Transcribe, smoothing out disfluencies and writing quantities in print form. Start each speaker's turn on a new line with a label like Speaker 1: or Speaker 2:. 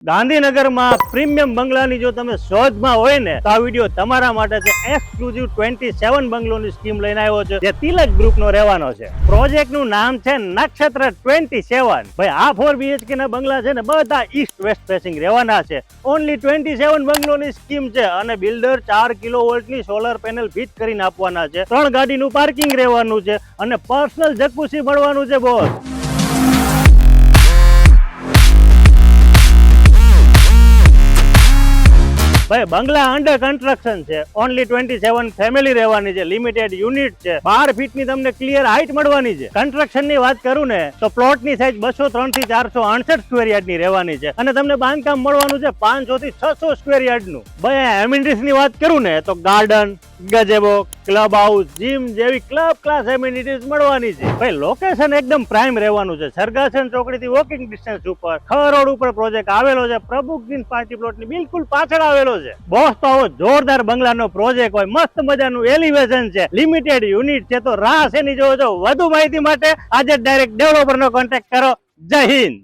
Speaker 1: ગાંધીનગરમાં પ્રીમિયમ બંગલાની જો તમે શોધમાં હોય ને તો આ વિડીયો તમારા માટે છે. એક્સક્લુઝિવ 27 બંગલોની સ્કીમ લઈને આવ્યો છે જે તિલક ગ્રુપનો રહેવાનો છે. પ્રોજેક્ટનું નામ છે નક્ષત્ર 27. ભાઈ આ 4 BHK ના બંગલા છે ને બધા ઈસ્ટ વેસ્ટ ફેસિંગ રહેવાના છે. ઓનલી 27 બંગલોની સ્કીમ છે અને બિલ્ડર 4 કિલોવોલ્ટની સોલર પેનલ ફિટ કરીને આપવાના છે. 3 ગાડીનું પાર્કિંગ રહેવાનું છે અને પર્સનલ જકુસી મળવાનું છે બોસ. ભાઈ બંગલા અંડર કન્સ્ટ્રક્શન છે. ઓનલી 27 ફેમિલી રહેવાની છે. લિમિટેડ યુનિટ છે. 12 ફીટની તમને ક્લિયર હાઈટ મળવાની છે. કન્સ્ટ્રક્શન ની વાત કરું ને તો પ્લોટ ની સાઈઝ 203 થી 468 સ્ક્વેર યાર્ડ ની રહેવાની છે અને તમને બાંધકામ મળવાનું છે 500 થી 600 સ્ક્વેર યાર્ડ નું. ભાઈ એમિનિટીઝ ની વાત કરું ને તો ગાર્ડન, ગજેબો, ક્લબ હાઉસ, જીમ જેવી ક્લબ ક્લાસ એમિનિટીઝ મળવાની છે. ભાઈ લોકેશન એકદમ પ્રાઇમ રહેવાનું છે. સરગાસન ચોકડી થી વોકિંગ ડિસ્ટન્સ ઉપર ખર રોડ ઉપર પ્રોજેક્ટ આવેલો છે. પ્રભુ ગ્રીન પાર્ટી પ્લોટ ની બિલકુલ પાછળ આવેલો છે. બોસ તો આવો જોરદાર બંગલાનો પ્રોજેક્ટ હોય, મસ્ત મજાનું એલિવેશન છે, લિમિટેડ યુનિટ છે, તો રાહ શેની જોવો છો? વધુ માહિતી માટે આજે ડાયરેક્ટ ડેવલપરનો કોન્ટેક્ટ કરો. જય હિન્દ.